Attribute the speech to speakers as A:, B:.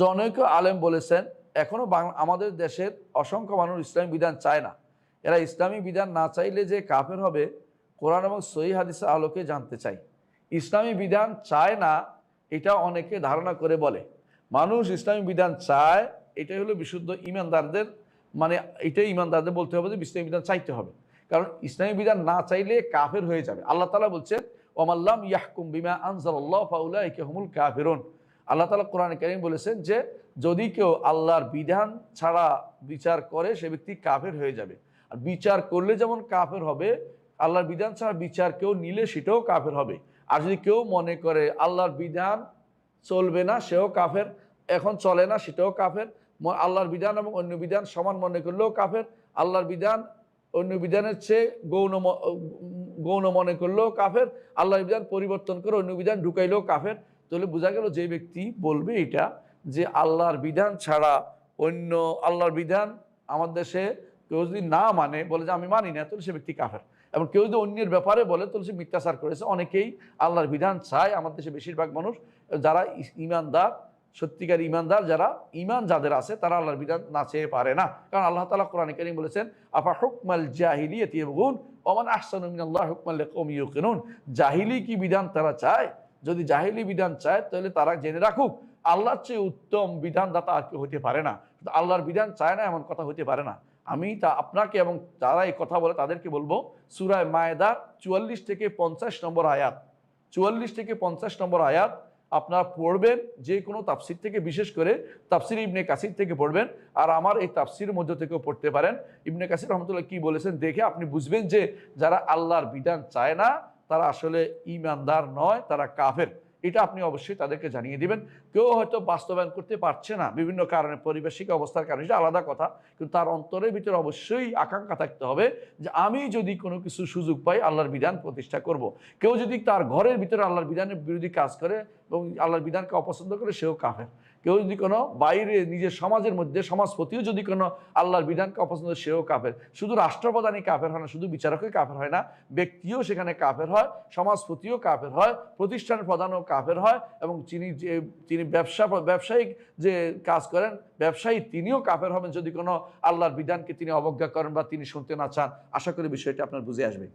A: জনৈক আলেম বলেছেন, এখনো আমাদের দেশের অসংখ্য মানুষ ইসলামী বিধান চায় না। এরা ইসলামী বিধান না চাইলে যে কাফের হবে, কোরআন এবং সহিহ হাদিসের আলোকে জানতে চাই। ইসলামী বিধান চায় না, এটা অনেকে ধারণা করে বলে। মানুষ ইসলামী বিধান চায়, এটাই হলো বিশুদ্ধ ইমানদারদের, মানে এটাই ইমানদারদের বলতে হবে যে ইসলামী বিধান চাইতে হবে। কারণ ইসলামী বিধান না চাইলে কাফের হয়ে যাবে। আল্লাহ তাআলা বলছেন, ওয়ামাল্লাম ইয়াহকুম বিমা আনজালাল্লাহু ফাউলাইকা হুমুল কাফিরুন। আল্লাহ তাআলা কোরআনে কারীম বলেছেন যে যদি কেউ আল্লাহর বিধান ছাড়া বিচার করে, সে ব্যক্তি কাফের হয়ে যাবে। আর বিচার করলে যেমন কাফের হবে, আল্লাহর বিধান ছাড়া বিচার কেউ নিলে সেটাও কাফের হবে। আর যদি কেউ মনে করে আল্লাহর বিধান চলবে না, সেও কাফের, এখন চলে না সেটাও কাফের, আল্লাহর বিধান এবং অন্য বিধান সমান মনে করলেও কাফের, আল্লাহর বিধান অন্য বিধানের চেয়ে গৌণ মনে করলেও কাফের, আল্লাহর বিধান পরিবর্তন করে অন্য বিধান ঢুকাইলেও কাফের। তাহলে বোঝা গেল যে ব্যক্তি বলবে এটা যে আল্লাহর বিধান ছাড়া অন্য আল্লাহর বিধান আমার দেশে কেউ যদি না মানে, বলে যে আমি মানি না, তাহলে সে ব্যক্তি কাফের। এবং কেউ যদি অন্যের ব্যাপারে বলে, তাহলে সে মিথ্যাচার করেছে। অনেকেই আল্লাহর বিধান চায়, আমার দেশে বেশিরভাগ মানুষ যারা ইমানদার, সত্যিকার ইমানদার, যারা ইমান যাদের আছে, তারা আল্লাহর বিধান না চেয়ে পারে না। কারণ আল্লাহ তাআলা কোরআনে কারীম বলেছেন, আফা হুকমাল জাহিলিয়াতি ইয়াবগুন ওয়া মান আহসানু মিনাল্লাহি হুকমান লিকাওমিন ইউকিনুন। জাহিলি কি বিধান তারা চায়? যদি জাহিলি বিধান চায়, তাহলে তারা জেনে রাখুক আল্লাহর চেয়ে উত্তম বিধানদাতা আর কেউ হতে পারে না। আল্লাহর বিধান চায় না এমন কথা হতে পারে না। আমি তা আপনাকে এবং যারা এই কথা বলে তাদেরকে বলবো, সূরা মায়েদার 44 থেকে 50 নম্বর আয়াত, 44 থেকে 50 নম্বর আয়াত আপনারা পড়বেন, যে কোনো তাফসির থেকে, বিশেষ করে তাফসির ইবনে কাসির থেকে পড়বেন। আর আমার এই তাফসিরের মধ্যে থেকেও পড়তে পারেন। ইবনে কাসির রহমতুল্লাহ কি বলেছেন দেখে আপনি বুঝবেন যে যারা আল্লাহর বিধান চায় না, তারা আসলে ইমানদার নয়, তারা কাফের। এটা আপনি অবশ্যই তাদেরকে জানিয়ে দিবেন। কেউ হয়তো বাস্তবায়ন করতে পারছে না বিভিন্ন কারণে, পারিপার্শ্বিক অবস্থার কারণে, সেটা আলাদা কথা, কিন্তু তার অন্তরের ভিতরে অবশ্যই আকাঙ্ক্ষা থাকতে হবে যে আমি যদি কোনো কিছু সুযোগ পাই আল্লাহর বিধান প্রতিষ্ঠা করব। কেউ যদি তার ঘরের ভিতরে আল্লাহর বিধানের বিরোধী কাজ করে এবং আল্লাহর বিধানকে অপছন্দ করে, সেও কাফের। কেউ যদি কোনো বাইরে নিজের সমাজের মধ্যে, সমাজপতিও যদি কোনো আল্লাহর বিধানকে অপছন্দ করে, সেও কাফের। শুধু রাষ্ট্রপ্রধানই কাফের হয় না, শুধু বিচারকই কাফের হয় না, ব্যক্তিও সেখানে কাফের হয়, সমাজপতিও কাফের হয়, প্রতিষ্ঠানের প্রধানও কাফের হয়, এবং তিনি ব্যবসায়িক যে কাজ করেন, ব্যবসায়ী, তিনিও কাফের হবেন যদি কোনো আল্লাহর বিধানকে তিনি অবজ্ঞা করেন বা তিনি শুনতে না চান। আশা করি বিষয়টি আপনার বুঝে আসবে।